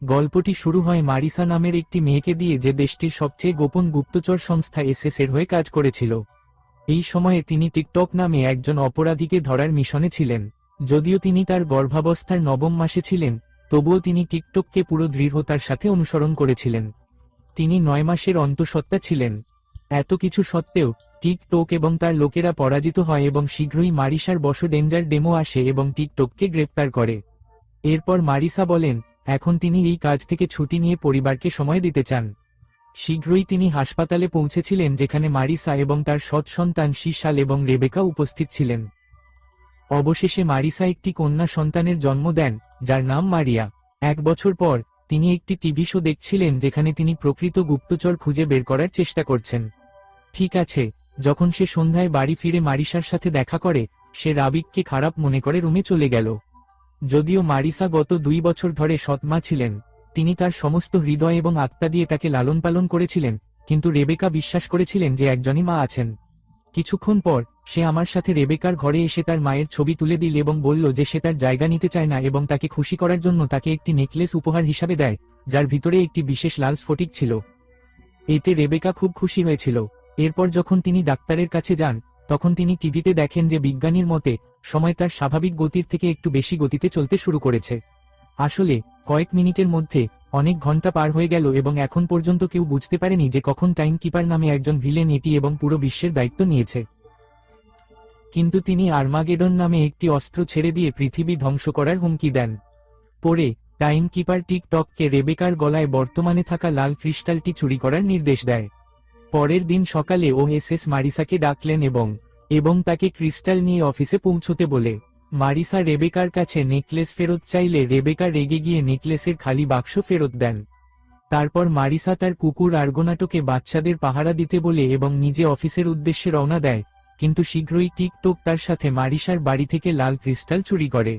গল্পটি শুরু হয় মারিসা নামের একটি মেয়েকে দিয়ে, যে দেশটির সবচেয়ে গোপন গুপ্তচর সংস্থা এসএস এর হয়ে কাজ করেছিল। এই সময়ে তিনি টিকটক নামে একজন অপরাধীকে ধরার মিশনে ছিলেন। যদিও তিনি তার গর্ভাবস্থার নবম মাসে ছিলেন, তবুও তিনি টিকটককে পুরো দৃঢ়তার সাথে অনুসরণ করেছিলেন। তিনি 9 মাসের অন্তঃসত্ত্বা ছিলেন। এত কিছু সত্ত্বেও টিকটক এবং তার লোকেরা পরাজিত হয় এবং শীঘ্রই মারিসার বশে ডেঞ্জার ডেমো আসে এবং টিকটককে গ্রেপ্তার করে। এরপর মারিসা বলেন এখন তিনি এই কাজ থেকে ছুটি নিয়ে পরিবারকে সময় দিতে চান। শীঘ্রই তিনি হাসপাতালে পৌঁছেছিলেন, যেখানে মারিসা এবং তার সৎ সন্তান শিশাল এবং রেবেকা উপস্থিত ছিলেন। অবশেষে মারিসা একটি কন্যা সন্তানের জন্ম দেন, যার নাম মারিয়া। 1 বছর পর তিনি একটি টিভি শো দেখছিলেন, যেখানে তিনি প্রকৃত গুপ্তচর খুঁজে বের করার চেষ্টা করছেন। ঠিক আছে, যখন সে সন্ধ্যায় বাড়ি ফিরে মারিসার সাথে দেখা করে, সে রাবিককে খারাপ মনে করে রুমে চলে গেল। যদিও মারিসা গত 2 বছর ধরে সৎমা ছিলেন, তিনি তার সমস্ত হৃদয় এবং আত্মা দিয়ে তাকে লালন পালন করেছিলেন, কিন্তু রেবেকা বিশ্বাস করেছিলেন যে একজনই মা আছেন। কিছুক্ষণ পর সে আমার সাথে রেবেকার ঘরে এসে তার মায়ের ছবি তুলে দিল এবং বলল যে সে তার জায়গা নিতে চায় না এবং তাকে খুশি করার জন্য তাকে একটি নেকলেস উপহার হিসাবে দেয়, যার ভিতরে একটি বিশেষ লাল স্ফটিক ছিল। এতে রেবেকা খুব খুশি হয়েছিল। এরপর যখন তিনি ডাক্তারের কাছে যান, তখন তিনি টিভিতে দেখেন যে বিজ্ঞানীর মতে সময় তার স্বাভাবিক গতির থেকে একটু বেশি গতিতে চলতে শুরু করেছে। আসলে কয়েক মিনিটের মধ্যে অনেক ঘন্টা পার হয়ে গেল এবং এখন পর্যন্ত কেউ বুঝতে পারেনি যে কখন টাইম কিপার নামে একজন ভিলেন এটি এবং পুরো বিশ্বের দায়িত্ব নিয়েছে। কিন্তু তিনি আর্মাগেডন নামে একটি অস্ত্র ছেড়ে দিয়ে পৃথিবী ধ্বংস করার হুমকি দেন। পরে টাইম কিপার টিকটককে রেবেকার গলায় বর্তমানে থাকা লাল ক্রিস্টালটি চুরি করার নির্দেশ দেয়। পরের দিন সকালে ওএসএস মারিসাকে ডাকলেন এবং তাকে ক্রিস্টাল নিয়ে অফিসে পৌঁছতে বলে। মারিসা রেবেকার কাছে নেকলেস ফেরত চাইলে রেবেকা রেগে গিয়ে নেকলেসের খালি বাক্স ফেরত দেন। তারপর মারিসা তার কুকুর আর্গোনাটোকে বাচ্চাদের পাহারা দিতে বলে এবং নিজে অফিসের উদ্দেশ্যে রওনা দেয়, কিন্তু শীঘ্রই টিকটক তার সাথে মারিসার বাড়ি থেকে লাল ক্রিস্টাল চুরি করে।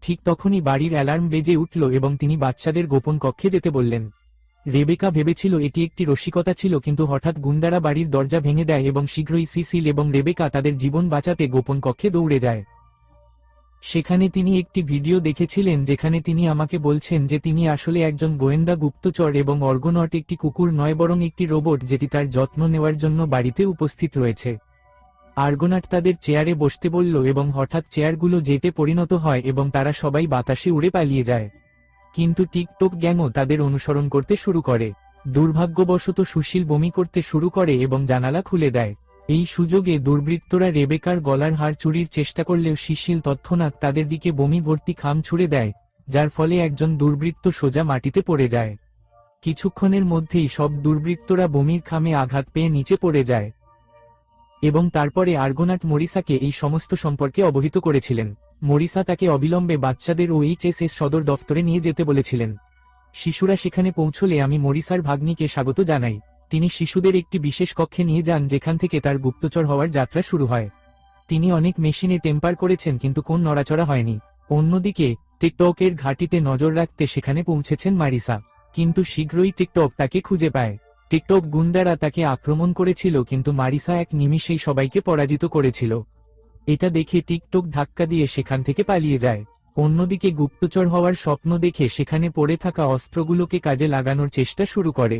ঠিক তখনই বাড়ির অ্যালার্ম বেজে উঠল এবং তিনি বাচ্চাদের গোপন কক্ষে যেতে বললেন। রেবেকা ভেবেছিল এটি একটি রসিকতা ছিল, কিন্তু হঠাৎ গুন্ডারা বাড়ির দরজা ভেঙে দেয় এবং শীঘ্রই সিসিল এবং রেবেকা তাদের জীবন বাঁচাতে গোপন কক্ষে দৌড়ে যায়। সেখানে তিনি একটি ভিডিও দেখেছিলেন, যেখানে তিনি আমাকে বলছেন যে তিনি আসলে একজন গোয়েন্দা গুপ্তচর এবং অর্গনট একটি কুকুর নয় বরং একটি রোবট, যেটি তার যত্ন নেওয়ার জন্য বাড়িতে উপস্থিত রয়েছে। আর্গোনাট তাদের চেয়ারে বসতে বলল এবং হঠাৎ চেয়ারগুলো জেটে পরিণত হয় এবং তারা সবাই বাতাসে উড়ে পালিয়ে যায়। কিন্তু টিকটক গ্যাংও তাদের অনুসরণ করতে শুরু করে। দুর্ভাগ্যবশত সুশীল বমি করতে শুরু করে এবং জানালা খুলে দেয়। এই সুযোগে দুর্বৃত্তরা রেবেকার গলার হার চুরির চেষ্টা করলেও সুশীল তৎক্ষণাৎ তাদের দিকে বমি ভর্তি খাম ছুড়ে দেয়, যার ফলে একজন দুর্বৃত্ত সোজা মাটিতে পড়ে যায়। কিছুক্ষণের মধ্যেই সব দুর্বৃত্তরা বমির খামে আঘাত পেয়ে নিচে পড়ে যায় এবং তারপরে আর্গোনাট মরিসাকে এই সমস্ত সম্পর্কে অবহিত করেছিলেন। মরিসা তাকে অবিলম্বে বাচ্চাদের ওএইচএসএস সদর দফতরে নিয়ে যেতে বলেছিলেন। শিশুরা সেখানে পৌঁছলে আমি মরিসার ভাগ্নিকে স্বাগত জানাই। তিনি শিশুদের একটি বিশেষ কক্ষে নিয়ে যান, যেখান থেকে তার গুপ্তচর হওয়ার যাত্রা শুরু হয়। তিনি অনেক মেশিনে টেম্পার করেছেন, কিন্তু কোন নড়াচড়া হয়নি। অন্যদিকে টিকটকের ঘাঁটিতে নজর রাখতে সেখানে পৌঁছেছেন মারিসা, কিন্তু শীঘ্রই টিকটক তাকে খুঁজে পায়। টিকটক গুন্ডারা তাকে আক্রমণ করেছিল, কিন্তু মারিসা এক নিমিষেই সবাইকে পরাজিত করেছিল। এটা দেখে টিকটক ধাক্কা দিয়ে সেখান থেকে পালিয়ে যায়। অন্যদিকে গুপ্তচর হওয়ার স্বপ্ন দেখে সেখানে পড়ে থাকা অস্ত্রগুলোকে কাজে লাগানোর চেষ্টা শুরু করে,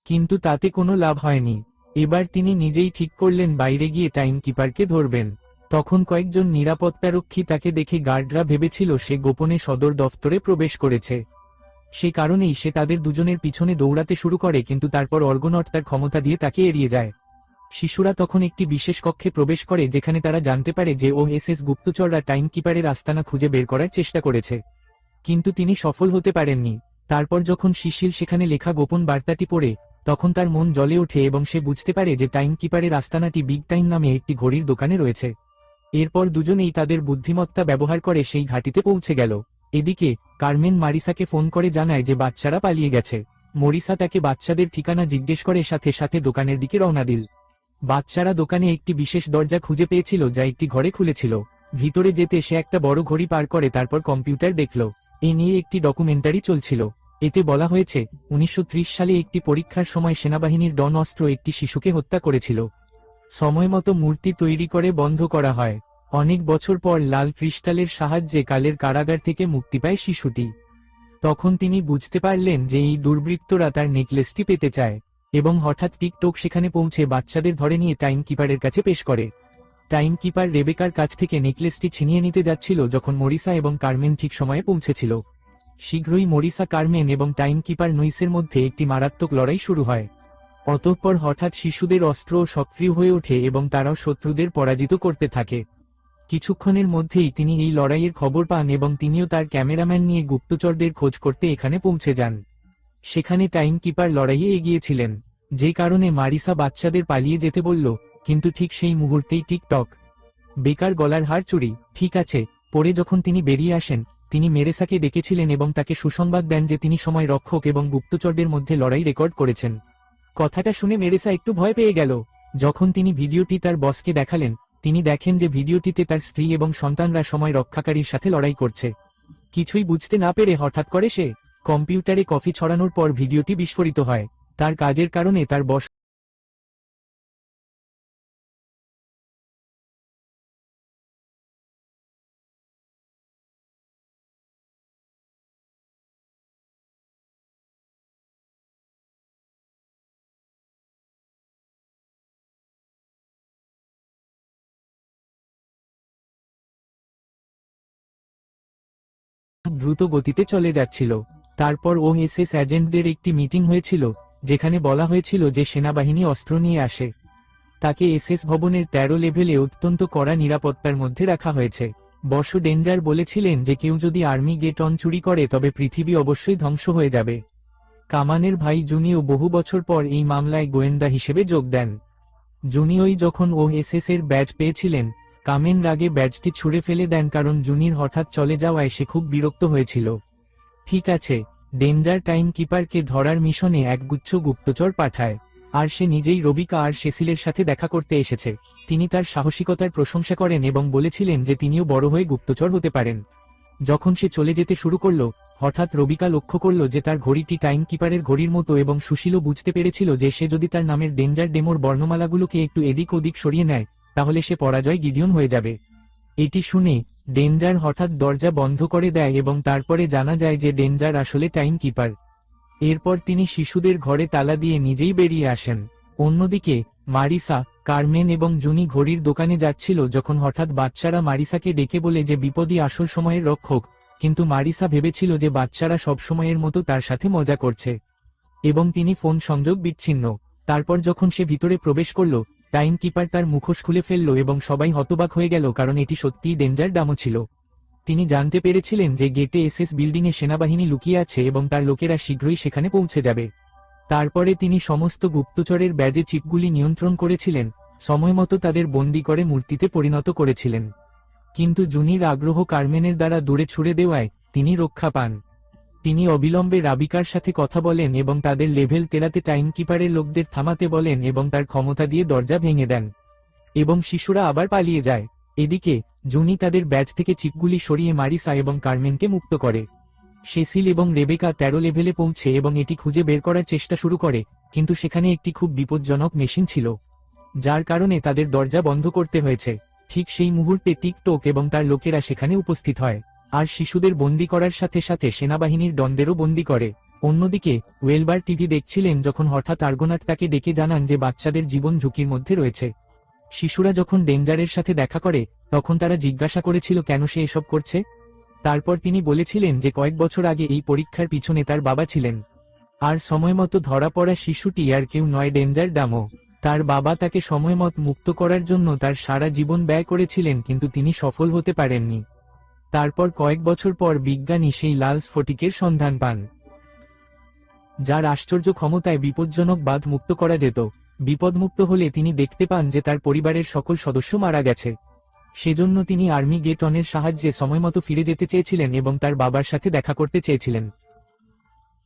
কিন্তু তাতে কোনো লাভ হয়নি। এবার তিনি নিজেই ঠিক করলেন বাইরে গিয়ে টাইম কিপারকে ধরবেন। তখন কয়েকজন নিরাপত্তারক্ষী তাকে দেখে গার্ডরা ভেবেছিল সে গোপনে সদর দফতরে প্রবেশ করেছে। সে কারণেই সে তাদের দুজনের পিছনে দৌড়াতে শুরু করে, কিন্তু তারপর অর্গনট তার ক্ষমতা দিয়ে তাকে এড়িয়ে যায়। শিশুরা তখন একটি বিশেষ কক্ষে প্রবেশ করে, যেখানে তারা জানতে পারে যে ওএসএস গুপ্তচররা টাইম কিপারের আস্তানা খুঁজে বের করার চেষ্টা করেছে, কিন্তু তিনি সফল হতে পারেননি। তারপর যখন শিশিল সেখানে লেখা গোপন বার্তাটি পড়ে, তখন তার মন জ্বলে ওঠে এবং সে বুঝতে পারে যে টাইম কিপারের আস্তানাটি বিগ টাইম নামে একটি ঘড়ির দোকানে রয়েছে। এরপর দুজনেই তাদের বুদ্ধিমত্তা ব্যবহার করে সেই ঘাঁটিতে পৌঁছে গেল। এদিকে কার্মেন মারিসাকে ফোন করে জানায় যে বাচ্চারা পালিয়ে গেছে। মরিসা তাকে বাচ্চাদের ঠিকানা জিজ্ঞেস করে সাথে সাথে দোকানের দিকে রওনা দিল। বাচ্চারা দোকানে একটি বিশেষ দরজা খুঁজে পেয়েছিল, যা একটি ঘরে খুলেছিল। ভিতরে যেতে সে একটা বড় ঘড়ি পার করে, তারপর কম্পিউটার দেখল। এ নিয়ে একটি ডকুমেন্টারি চলছিল। এতে বলা হয়েছে 1930 সালে একটি পরীক্ষার সময় সেনাবাহিনীর ডন অস্ত্র একটি শিশুকে হত্যা করেছিল। সময়মতো মূর্তি তৈরি করে বন্ধ করা হয়। অনেক বছর পর লাল ক্রিস্টালের সাহায্যে কালের কারাগার থেকে মুক্তি পায় শিশুটি। তখন তিনি বুঝতে পারলেন যে এই দুর্বৃত্তরা তার নেকলেসটি পেতে চায়, এবং হঠাৎ টিকটক সেখানে পৌঁছে বাচ্চাদের ধরে নিয়ে টাইম কিপারের কাছে পেশ করে। টাইম কিপার রেবেকার কাছ থেকে নেকলেসটি ছিনিয়ে নিতে যাচ্ছিল যখন মরিসা এবং কার্মেন ঠিক সময়ে পৌঁছেছিল। শীঘ্রই মরিসা, কার্মেন এবং টাইম কিপার নুইসের মধ্যে একটি মারাত্মক লড়াই শুরু হয়। অতঃপর হঠাৎ শিশুদের অস্ত্র সক্রিয় হয়ে ওঠে এবং তারাও শত্রুদের পরাজিত করতে থাকে। কিছুক্ষণের মধ্যেই তিনি এই লড়াইয়ের খবর পান এবং তিনিও তার ক্যামেরাম্যান নিয়ে গুপ্তচরদের খোঁজ করতে এখানে পৌঁছে যান। সেখানে টাইম কিপার লড়াইয়ে এগিয়েছিলেন, যে কারণে মারিসা বাচ্চাদের পালিয়ে যেতে বলল, কিন্তু ঠিক সেই মুহূর্তেই টিকটক বেকার গলার হার চুরি ঠিক আছে পরে যখন তিনি বেরিয়ে আসেন, তিনি মেরেসাকে ডেকেছিলেন এবং তাকে সুসংবাদ দেন যে তিনি সময় রক্ষক এবং গুপ্তচরদের মধ্যে লড়াই রেকর্ড করেছেন। কথাটা শুনে মেরেসা একটু ভয় পেয়ে গেল। যখন তিনি ভিডিওটি তার বসকে দেখালেন, তিনি দেখেন যে ভিডিওটিতে তার স্ত্রী এবং সন্তানরা সময় রক্ষাকারীর সাথে লড়াই করছে। কিছুই বুঝতে না পেরে হঠাৎ করে সে কম্পিউটারে কফি ছড়ানোর পর ভিডিওটি বিস্ফোরিত হয়। তার কাজের কারণে তার বস দ্রুত গতিতে চলে যাচ্ছিল। তারপর ওএসএস এজেন্টদের একটি মিটিং হয়েছিল, যেখানে বলা হয়েছিল যে সেনাবাহিনী অস্ত্র নিয়ে আসে। তাকে এসএস ভবনের 13 লেভেলে অত্যন্ত কড়া নিরাপত্তার মধ্যে রাখা হয়েছে। বস ডেঞ্জার বলেছিলেন যে কেউ যদি আর্মি গেট অন চুরি করে তবে পৃথিবী অবশ্যই ধ্বংস হয়ে যাবে। কামানের ভাই জুনিও বহু বছর পর এই মামলায় গোয়েন্দা হিসেবে যোগ দেন। জুনিওই যখন ওএসএস এর ব্যাজ পেয়েছিলেন, কামেন রাগে ব্যাজটি ছুঁড়ে ফেলে দেন কারণ জুনির হঠাৎ চলে যাওয়ায় সে খুব বিরক্ত হয়েছিল। ঠিক আছে, ডেঞ্জার টাইম কিপারকে ধরার মিশনে একগুচ্ছ গুপ্তচর পাঠায়, আর সে নিজেই রবিকা আর সেসিলের সাথে দেখা করতে এসেছে। তিনি তার সাহসিকতার প্রশংসা করেন এবং বলেছিলেন যে তিনিও বড় হয়ে গুপ্তচর হতে পারেন। যখন সে চলে যেতে শুরু করল, হঠাৎ রবিকা লক্ষ্য করল যে তার ঘড়িটি টাইম কিপারের ঘড়ির মতো এবং সুশীলও বুঝতে পেরেছিল যে সে যদি তার নামের ডেঞ্জার ডেমোর বর্ণমালাগুলোকে একটু এদিক ওদিক সরিয়ে নেয়, তাহলে সে পরাজয় গিডিয়ন হয়ে যাবে। এটি শুনে ডেঞ্জার হঠাৎ দরজা বন্ধ করে দেয় এবং তারপরে জানা যায় যে ডেঞ্জার আসলে টাইম কিপার। এরপর তিনি শিশুদের ঘরে তালা দিয়ে নিজেই বেরিয়ে আসেন। অন্যদিকে মারিসা, কার্মেন এবং জুনি ঘড়ির দোকানে যাচ্ছিল যখন হঠাৎ বাচ্চারা মারিসাকে ডেকে বলে যে বিপদই আসল সময়ের রক্ষক, কিন্তু মারিসা ভেবেছিল যে বাচ্চারা সবসময়ের মতো তার সাথে মজা করছে, এবং তিনি ফোন সংযোগ বিচ্ছিন্ন। তারপর যখন সে ভিতরে প্রবেশ করল, টাইম কিপার তার মুখোশ খুলে ফেলল এবং সবাই হতবাক হয়ে গেল কারণ এটি সত্যিই ডেঞ্জার ডামো ছিল। তিনি জানতে পেরেছিলেন যে গেটে এসএস বিল্ডিংয়ে সেনাবাহিনী লুকিয়ে আছে এবং তার লোকেরা শীঘ্রই সেখানে পৌঁছে যাবে। তারপরে তিনি সমস্ত গুপ্তচরের ব্যাজে চিপগুলি নিয়ন্ত্রণ করেছিলেন, সময়মতো তাদের বন্দী করে মূর্তিতে পরিণত করেছিলেন। কিন্তু জুনির আগ্রহ কার্মেনের দ্বারা দূরে ছুড়ে দেওয়ায় তিনি রক্ষা পান। তিনি অবিলম্বে রাবিকার সাথে কথা বলেন এবং তাদের লেভেল 13তে টাইম কিপারের লোকদের থামাতে বলেন এবং তার ক্ষমতা দিয়ে দরজা ভেঙে দেন, এবং শিশুরা আবার পালিয়ে যায়। এদিকে জুনি তাদের ব্যাজ থেকে চিপগুলি সরিয়ে মারিসা এবং কার্মেনকে মুক্ত করে। সেসিল এবং রেবেকা 13 লেভেলে পৌঁছে এবং এটি খুঁজে বের করার চেষ্টা শুরু করে, কিন্তু সেখানে একটি খুব বিপজ্জনক মেশিন ছিল, যার কারণে তাদের দরজা বন্ধ করতে হয়েছে। ঠিক সেই মুহূর্তে টিকটক এবং তার লোকেরা সেখানে উপস্থিত হয়, আর শিশুদের বন্দী করার সাথে সাথে সেনাবাহিনীর দণ্ডেরও বন্দী করে। অন্যদিকে ওয়েলবার টিভি দেখছিলেন যখন হঠাৎ আর্গোনাট তাকে ডেকে জানান যে বাচ্চাদের জীবন ঝুঁকির মধ্যে রয়েছে। শিশুরা যখন ডেঞ্জারের সাথে দেখা করে, তখন তারা জিজ্ঞাসা করেছিল কেন সে এসব করছে। তারপর তিনি বলেছিলেন যে কয়েক বছর আগে এই পরীক্ষার পিছনে তার বাবা ছিলেন, আর সময়মতো ধরা পড়া শিশুটি আর কেউ নয়, ডেঞ্জার ডামো। তার বাবা তাকে সময়মত মুক্ত করার জন্য তার সারা জীবন ব্যয় করেছিলেন, কিন্তু তিনি সফল হতে পারেননি। তারপর কয়েক বছর পর বিজ্ঞানী সেই লাল স্ফটিকের সন্ধান পান, যার আশ্চর্য ক্ষমতায় বিপজ্জনক বাঁধ মুক্ত করা যেত। বিপদমুক্ত হলে তিনি দেখতে পান যে তার পরিবারের সকল সদস্য মারা গেছে। সেজন্য তিনি আর্মি গেট অনের সাহায্যে সময়মতো ফিরে যেতে চেয়েছিলেন এবং তার বাবার সাথে দেখা করতে চেয়েছিলেন।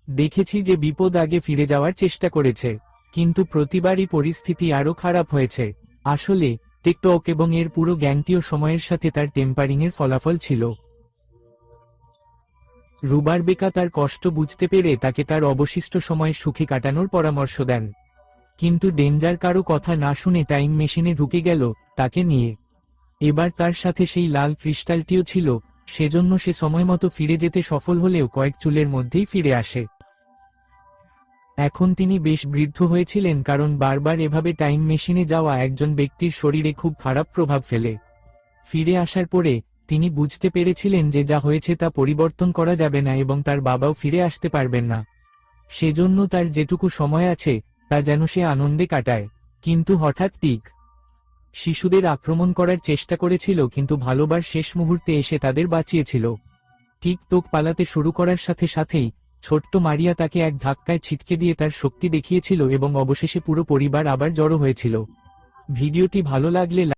দেখেছি যে বিপদ আগে ফিরে যাওয়ার চেষ্টা করেছে, কিন্তু প্রতিবারই পরিস্থিতি আরও খারাপ হয়েছে। আসলে টিকটক এবং এর পুরো গ্যাংটিও সময়ের সাথে তার টেম্পারিংয়ের ফলাফল ছিল। রুবারবেকা তার কষ্ট বুঝতে পেরে তাকে তার অবশিষ্ট সময় সুখে কাটানোর পরামর্শ দেন, কিন্তু ডেঞ্জার কারো কথা না শুনে টাইম মেশিনে ঢুকে গেল তাকে নিয়ে। এবার তার সাথে সেই লাল ক্রিস্টালটিও ছিল, সেজন্য সে সময়মতো ফিরে যেতে সফল হলেও কয়েক চুলের মধ্যেই ফিরে আসে। এখন তিনি বেশ বৃদ্ধ হয়েছিলেন, কারণ বারবার এভাবে টাইম মেশিনে যাওয়া একজন ব্যক্তির শরীরে খুব খারাপ প্রভাব ফেলে। ফিরে আসার পরে তিনি বুঝতে পেরেছিলেন যে যা হয়েছে তা পরিবর্তন করা যাবে না এবং তার বাবাও ফিরে আসতে পারবেন না। সেজন্য তার যেটুকু সময় আছে তা যেন সে আনন্দে কাটায়। কিন্তু হঠাৎ টিক শিশুদের আক্রমণ করার চেষ্টা করেছিল, কিন্তু ভালোবার শেষ মুহূর্তে এসে তাদের বাঁচিয়েছিল। টিকটক পালাতে শুরু করার সাথে সাথেই ছোট্ট মারিয়া তাকে এক ধাক্কায় ছিটকে দিয়ে তার শক্তি দেখিয়েছিল এবং অবশেষে পুরো পরিবার আবার জড়ো হয়েছিল। ভিডিওটি ভালো লাগলে